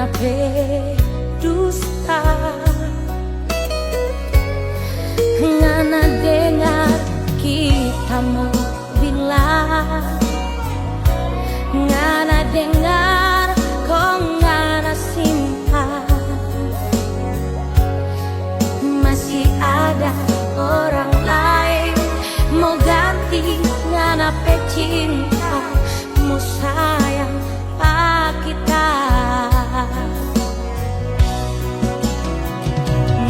nganape dusta, ngana dengar kita mau bilang, ngana dengar kok ngana simpan, masih ada orang lain mau ganti nganape cinta mu sayang pak kita.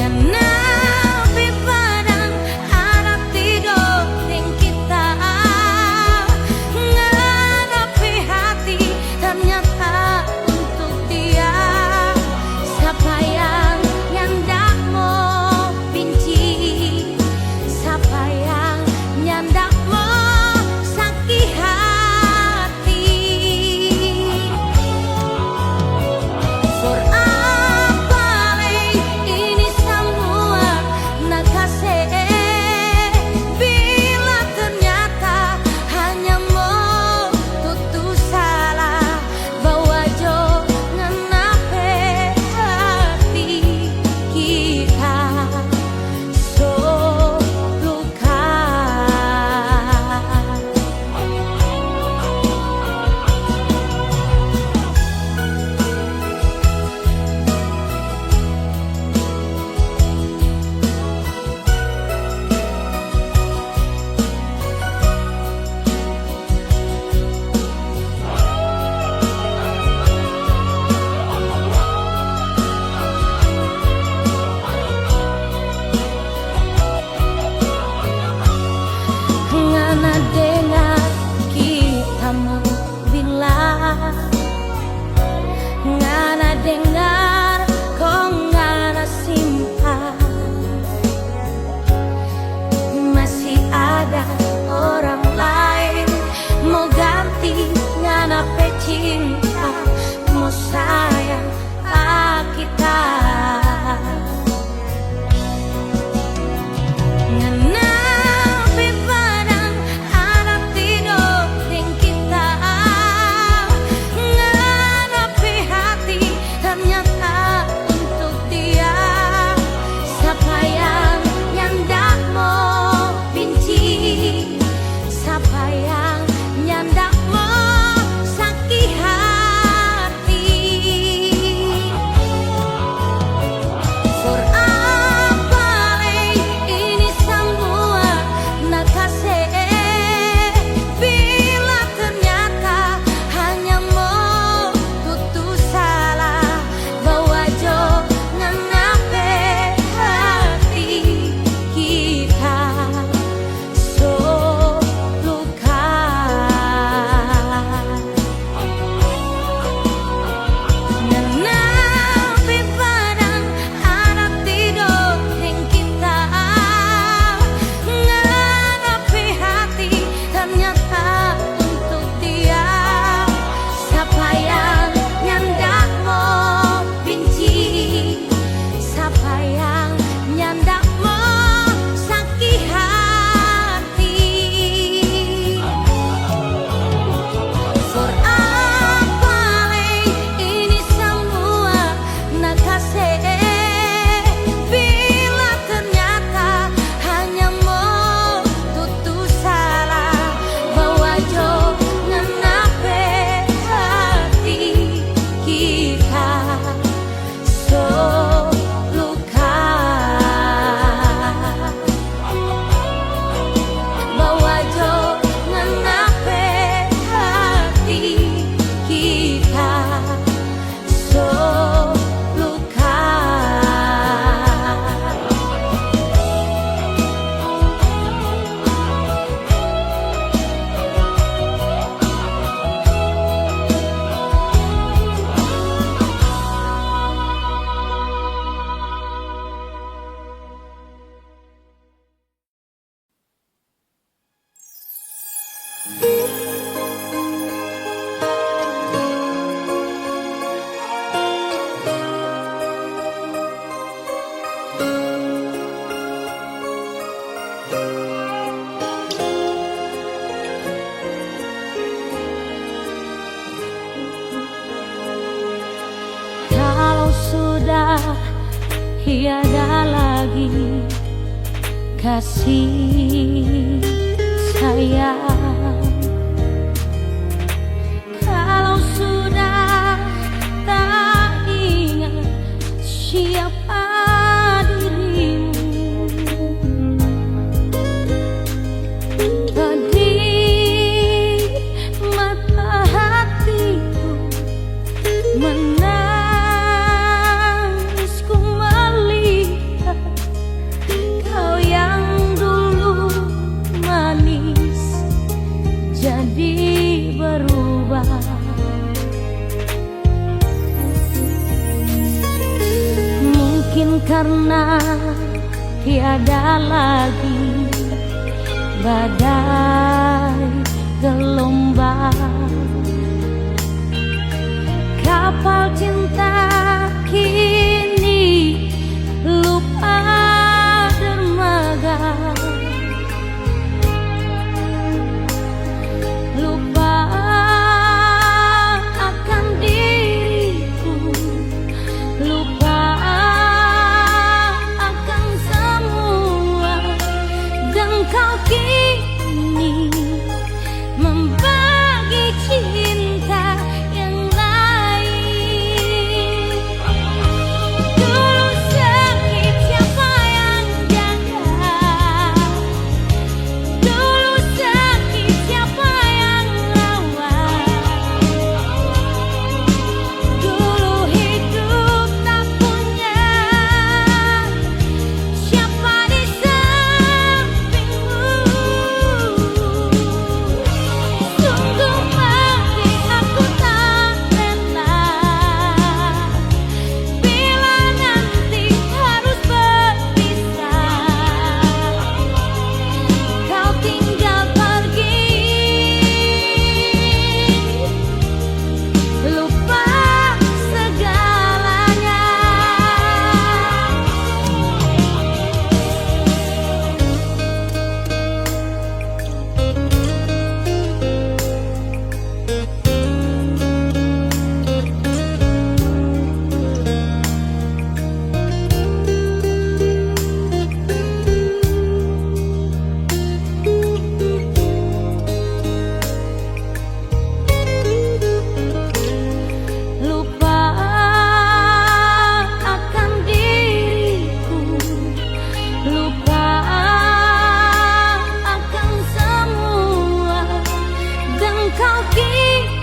Nganape padang ada tidur ning kita, nganape hati ternyata untuk dia. Siapa yang ndak mau benci, siapa yang ndak mau sakit hati. For apa ini semua nak kasih, bila ternyata hanya mau tutur salah, bawa jo nganape hati kita so luka. Ngana dengar kita mau bilang, ngana dengar kok ngana simpan, masih ada orang lain mau ganti nganape cinta mau sayang pak kita. Nganape padang ada tidur ning kita, nganape hati ternyata untuk dia. Siapa yang ndak mau benci, siapa yang ndak mau sakit hati. tiada lagi kasih sayang. Kalau sudah tak ingat siapa dirimu, pedih mata hatiku menangisku melihat kau yang dulu manis jadi berubah. Mungkin karena tiada lagi badai gelombang, kapal cinta kini lupa dermaga, lupa akan diriku, lupa akan semua, dan kau kini membagi cinta yang lain. Dulu sakit siapa yang jaga, dulu sakit siapa yang rawat, dulu hidup tak punya siapa di sampingmu. Sungguh mati aku tak rela bila nanti harus berpisah, kau tinggal pergi, lupa segalanya. Lupa akan diriku, lupa akan semua, dan kau kini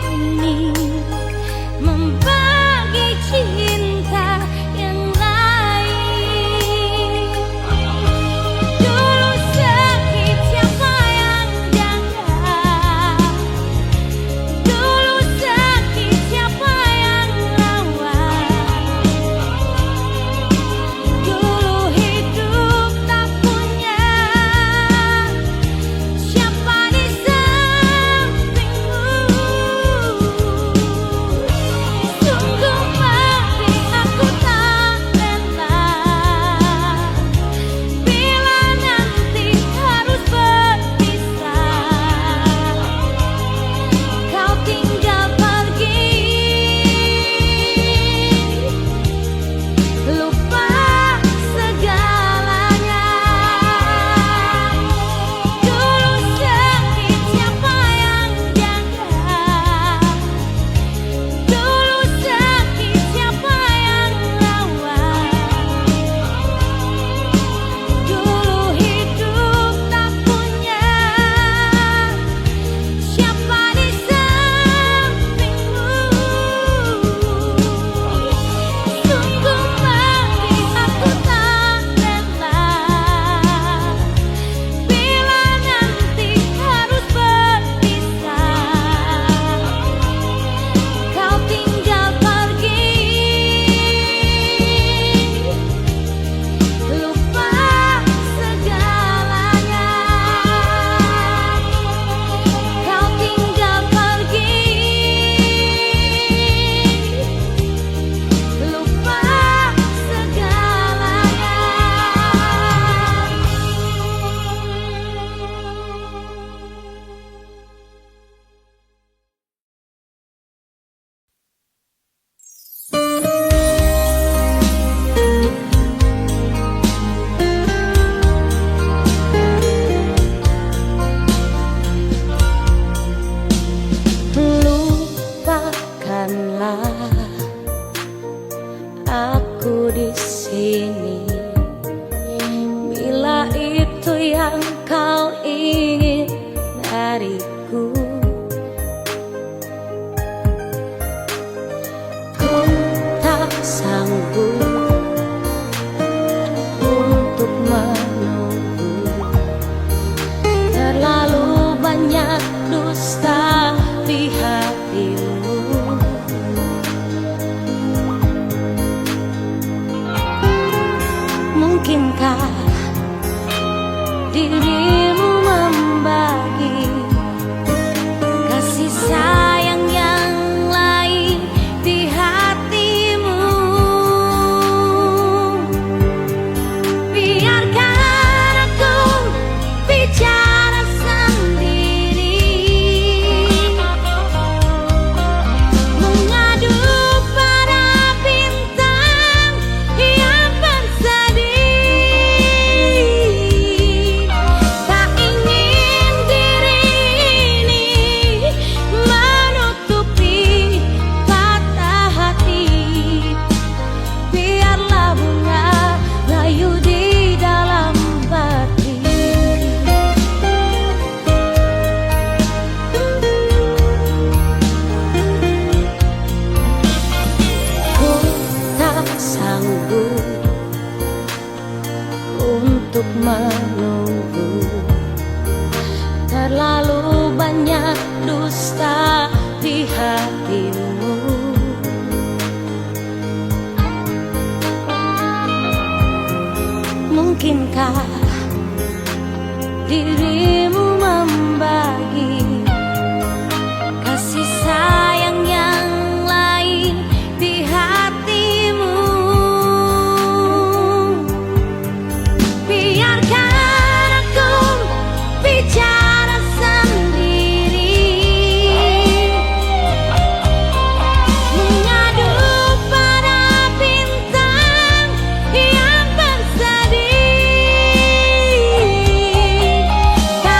hatimu. Mungkinkah dirimu membagi kasih sayang yang lain di hatimu? Biarkan aku bicara sendiri, mengadu pada bintang yang bersedih. Tak ingin diri ini menutupi patah hati. Biarlah bunga layu di dalam bati. Ku tak sanggup untuk menunggu, terlalu banyak dusta di hatimu. Mungkinkah dirimu membagi kasih sayang yang lain di hatimu? Biarkan aku bicara sendiri, mengadu pada bintang yang bersedih. Tak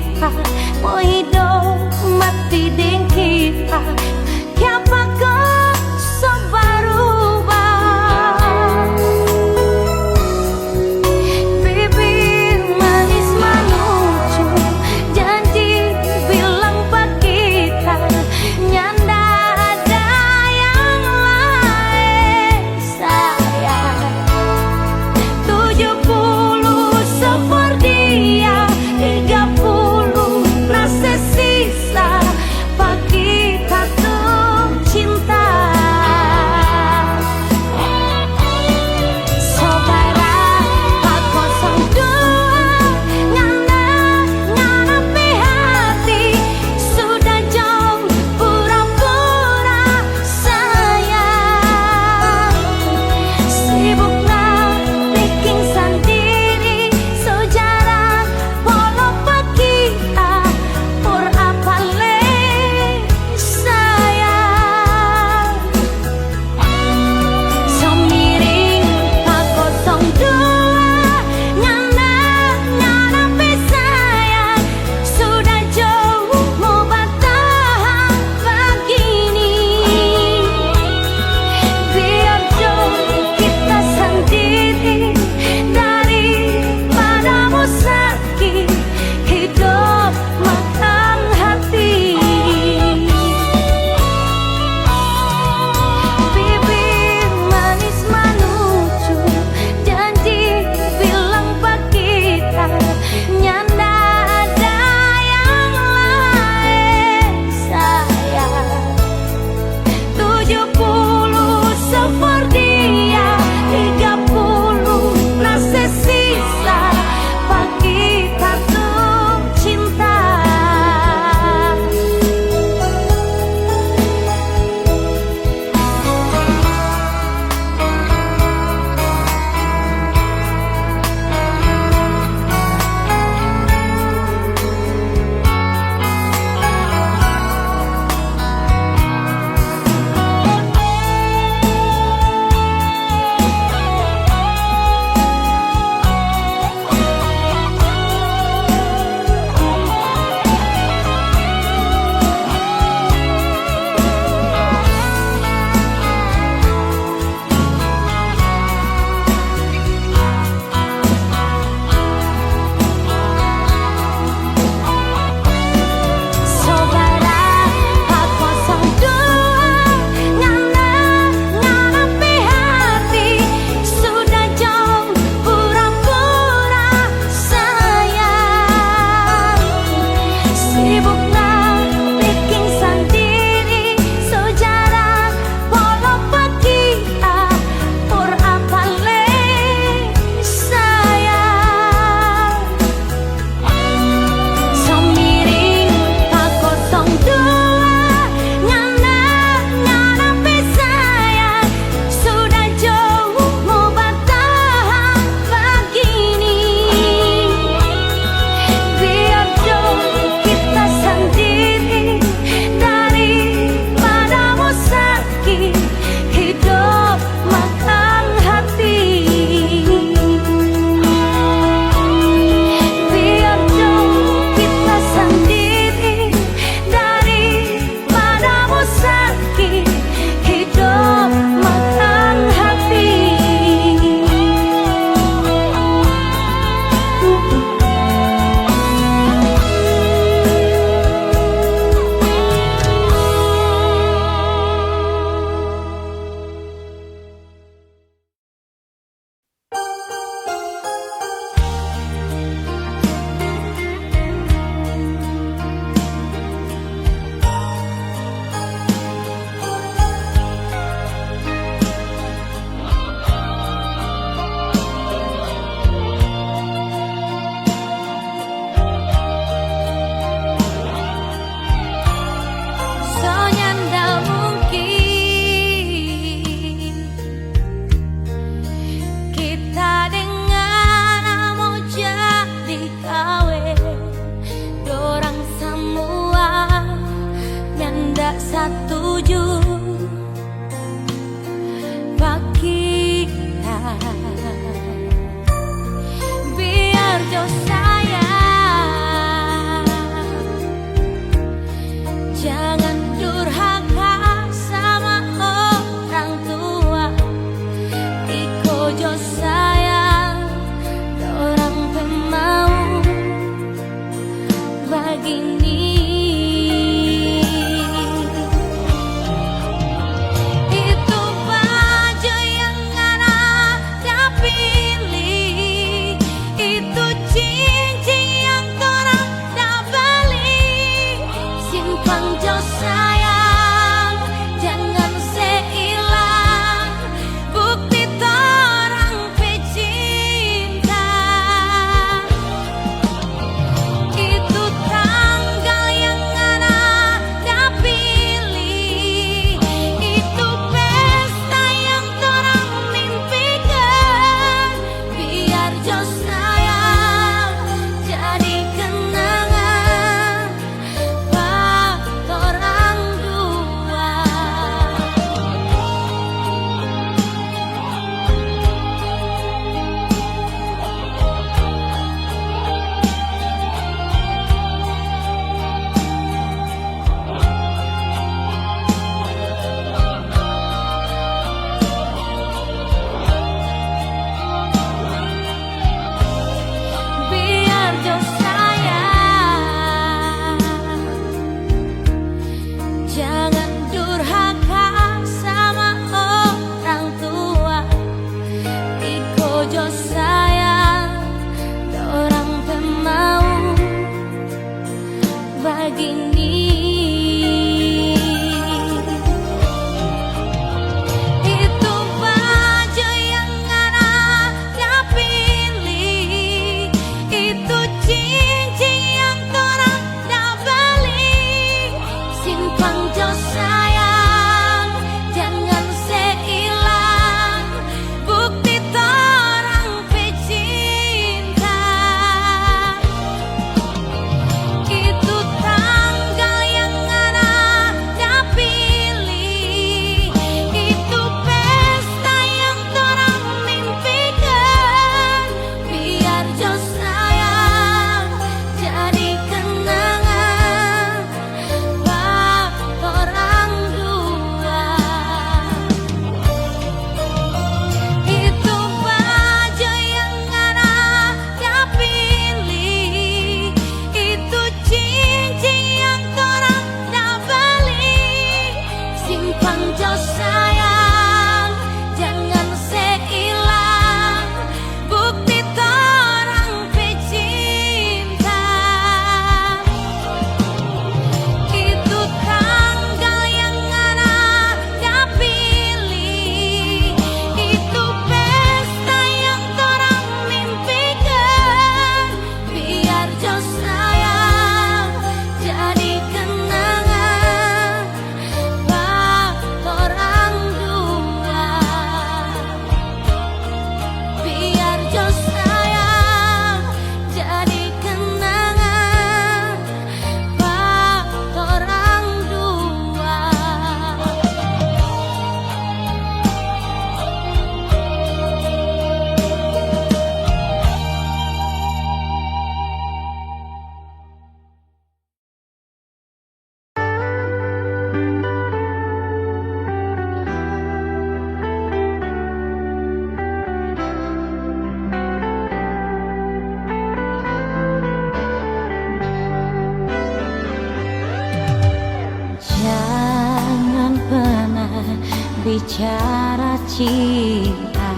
kita, mau hidup mati dengan kita. Siapa kau berubah? Bibir manis manucu, janji bilang pak kita, nyanda ada yang lain sayang. 70 seperti dia, 30 proses bicara cinta,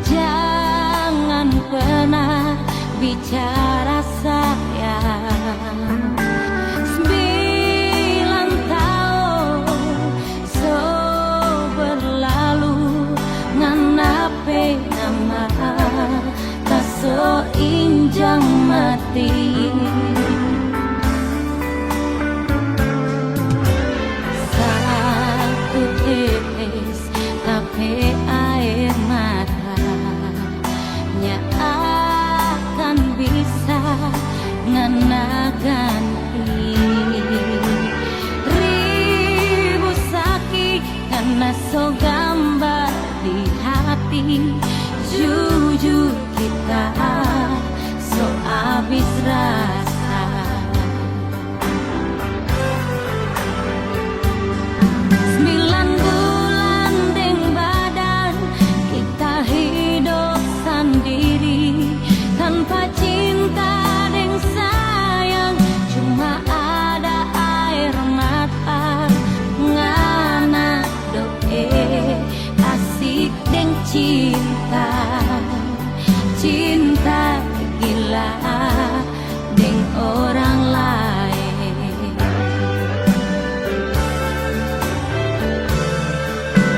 jangan pernah bicara sayang. 9 tahun so berlalu nganape nama tak so injang mati. Satu tetes tapi air matanya akan bisa ngana ganti ribu sakit karena so gambar di hati. Jujur kita so habis rasa. 9 bulan deng badan kita hidup sendiri tanpa cinta deng sayang, cuma ada air mata ngana doe asik deng cinta. Cinta gila deng orang lain.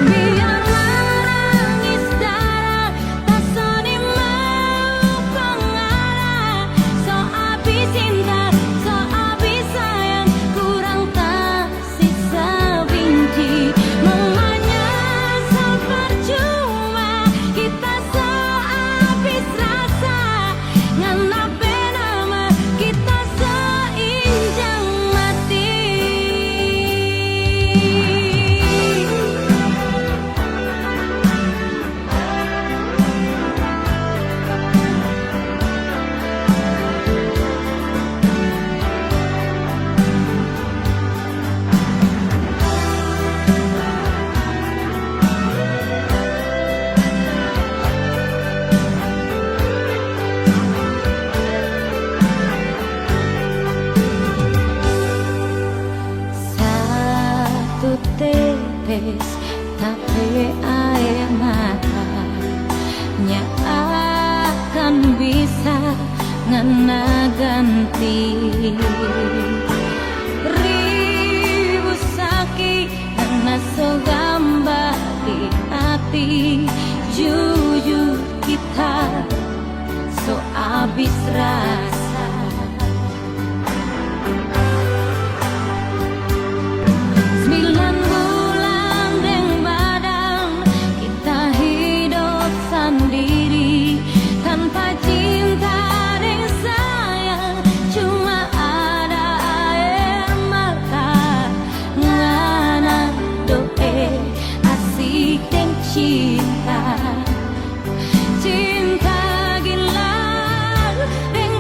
Biar menangis darah tak soni mau pengarah. So habis cinta, so habis sayang, kurang tak sisa benci. Mamanya so percuma kita so habis rasa. Nganape nama kita so injang mati. Satu tetes tapi air matanya akan bisa ngena ganti ribu sakit karena so gambar di hati. Jujur kita so habis rasa. 9 bulan deng badan kita hidup sendiri tanpa cinta deng sayang, cuma ada air mata ngana doe asik deng cinta. Cinta gila deng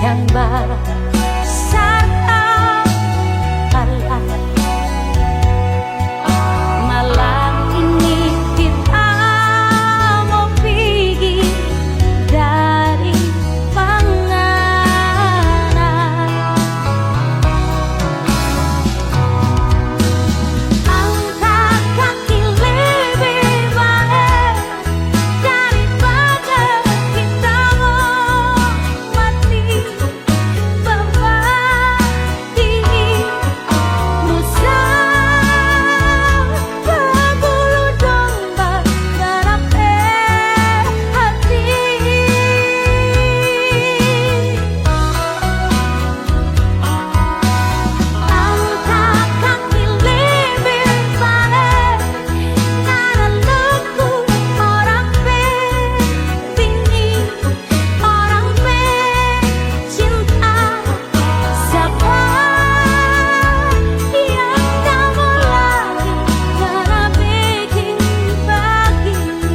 yang besar Allah. Malam ini kita mau pergi dari penganan. Angkat kaki lebih baik daripada kita mau mati berbagi dosa berbulu domba dalam hati. Angkat kaki lebih baik karena luku orang begini, orang mencinta. Siapa yang kamu lagi karena bikin begini?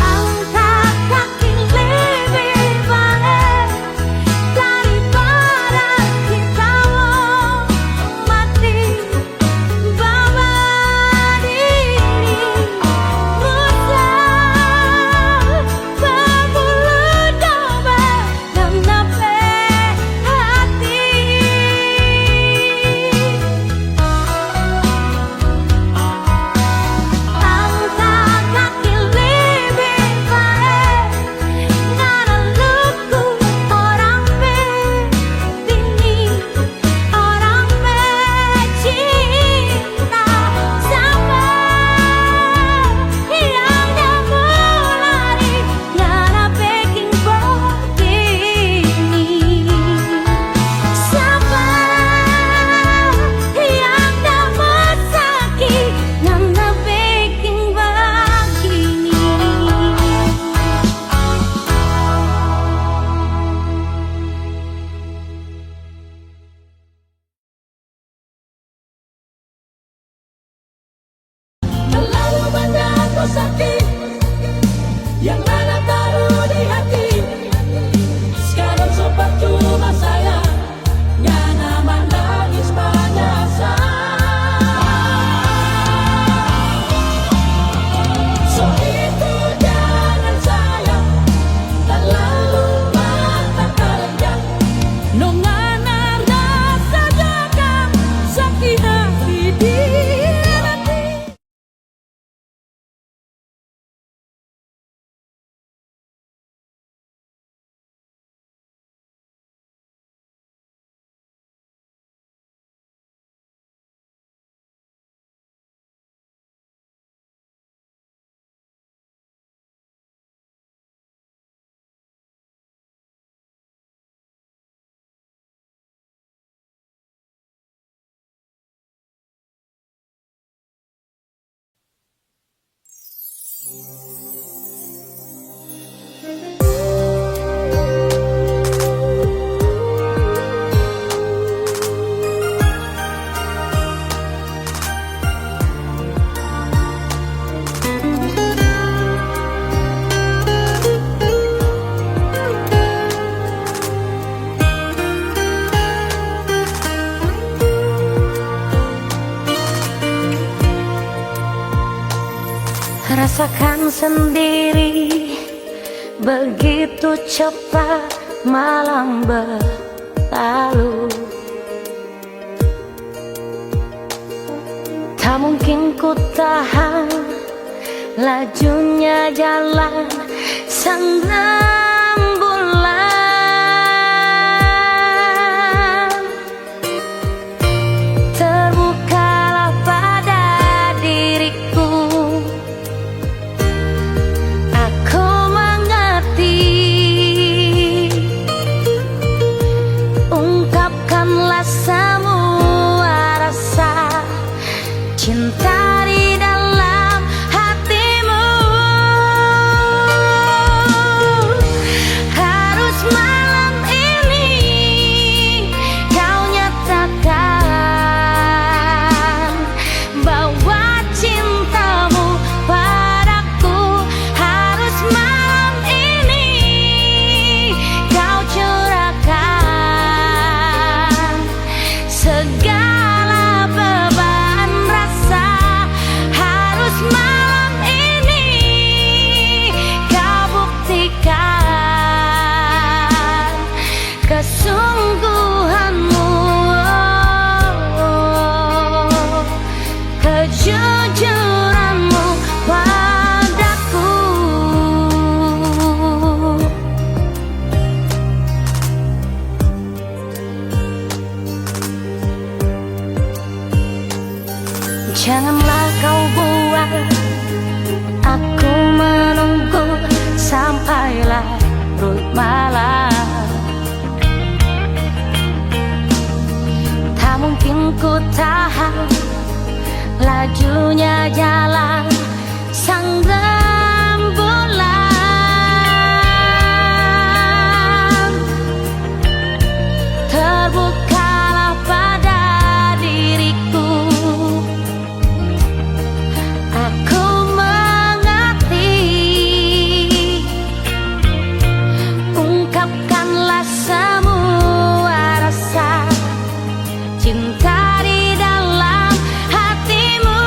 Angkat kaki lebih baik daripada kita mau mati bawa diri buta berbulu domba dan sampai hati. Angkat kaki lebih baik karena luku orang begini, orang mencinta. Siapa yang kamu lari karena bikin begini? Siapa yang kamu sakit karena bikin begini? Terlalu banyak kau sakit yang mana taruh di hati. Sekarang sempat cuma saya yang aman nangis menyesal. So itu jangan sayang terlalu mata kalian. Nongana rasa jaga sakit hati di hati. Rasakan sendiri begitu cepat malam berlalu. Tak mungkin ku tahan lajunya jalan sang rembulan. Terbukalah pada diriku, aku mengerti. Ungkapkanlah semua rasa cinta di dalam hatimu. kejujuranmu padaku. Janganlah kau buat aku menunggu sampai larut malam. Tak mungkin ku tahan lajunya jalan sang rembulan. Terbukalah pada diriku, aku mengerti. Ungkapkanlah semua rasa cinta di dalam hatimu.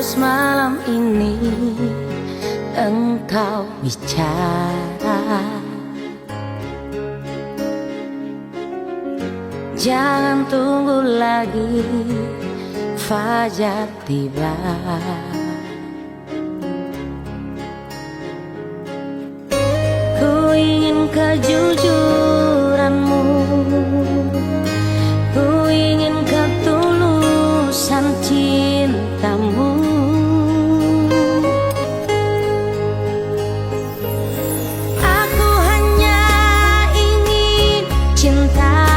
Harus malam ini engkau bicara, jangan tunggu lagi fajar tiba. Ku ingin kejujuranmu, ku ingin ketulusan cintamu. Aku hanya ingin cinta,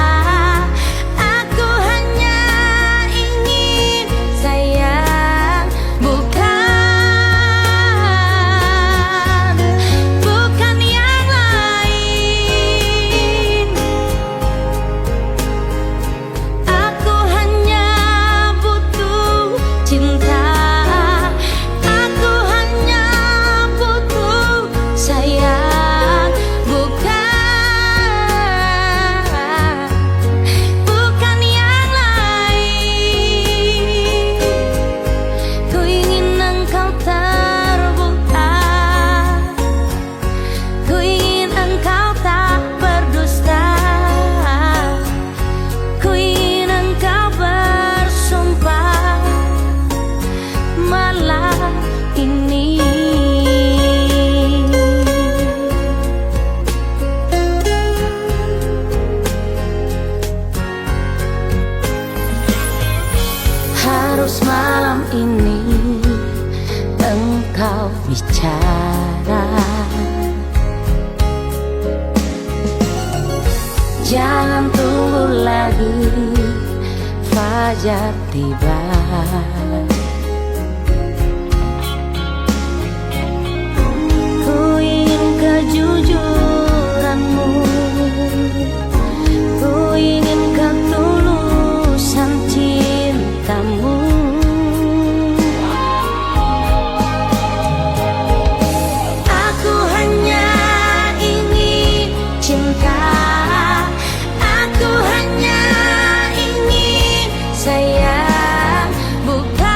aku hanya ingin sayang, bukan yang lain. Aku hanya butuh cinta, aku hanya butuh sayang, bukan yang lain. Ku ingin engkau terbuka, ku ingin engkau tak berdusta, ku ingin engkau bersumpah malam ini. Harus malam ini engkau bicara, jangan tunggu lagi fajar tiba. Ku ingin kejujuranmu, ku ingin ketulusan cintamu. Aku hanya ingin cinta, aku hanya ingin sayang, bukan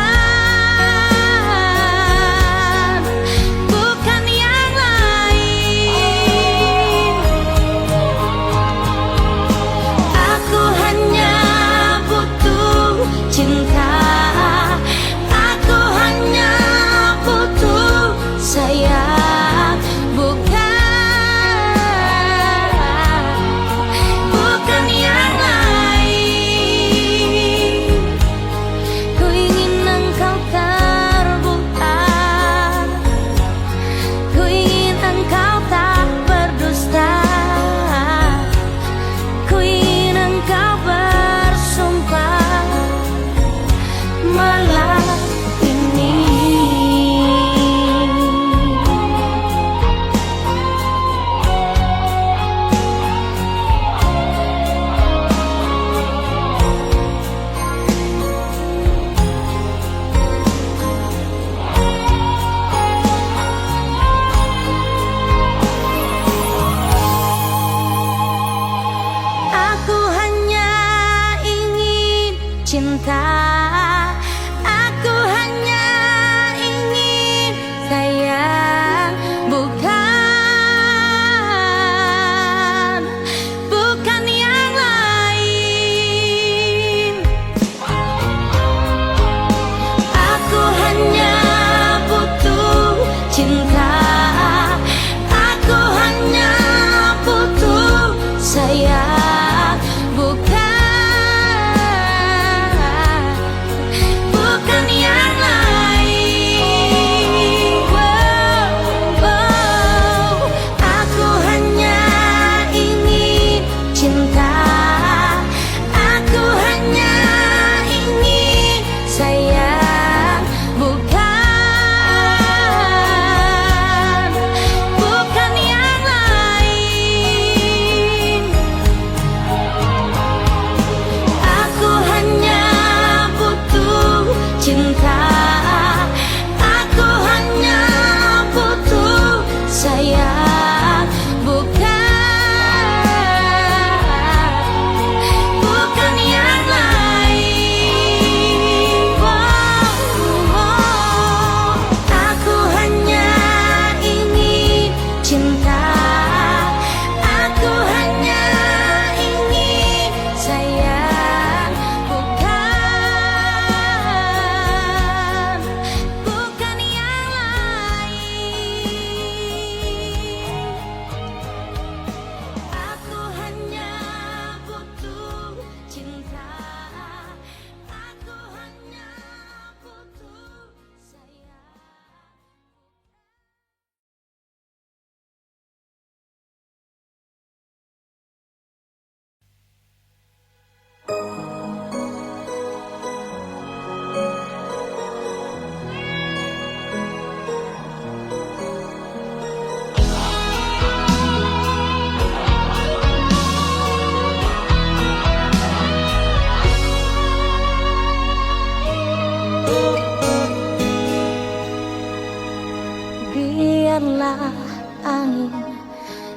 Biarlah angin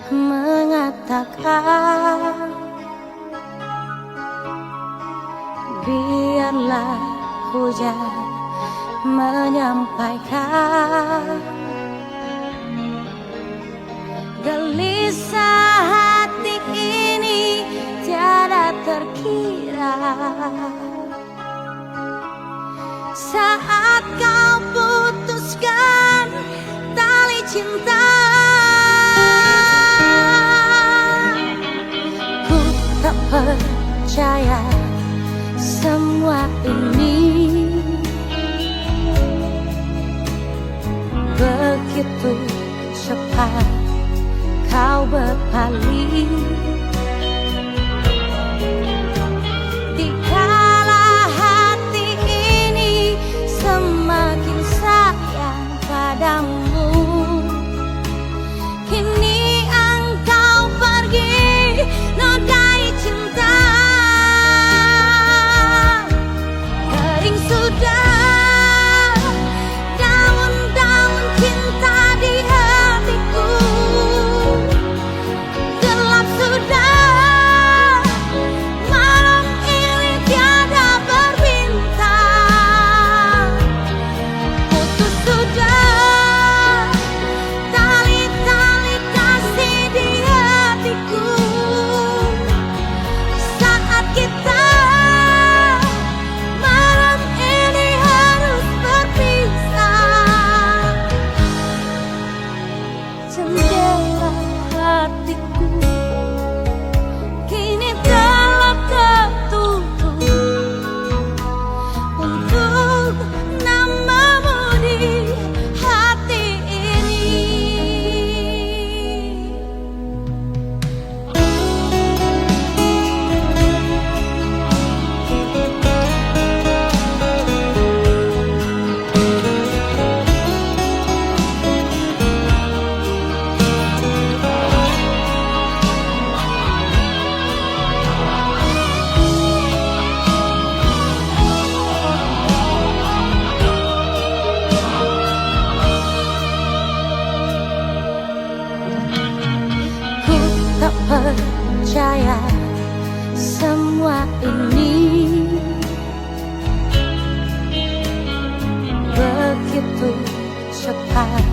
mengatakan, biarlah hujan menyampaikan, gelisah hati ini tiada terkira. Saat kau putuskan tali cinta, ku tak percaya semua ini. Begitu cepat kau berpaling, dikala hati ini semakin sayang padamu. Kini engkau pergi nodai cinta, kering sudah daun-daun cinta di hatiku, gelap sudah malam ini tiada berbintang, putus sudah tali-tali kasih di hatiku. Saat kita malam ini harus berpisah, jendela hatiku kini telah tertutup untuk namamu di hati ini. Ku tak percaya semua ini. Begitu cepat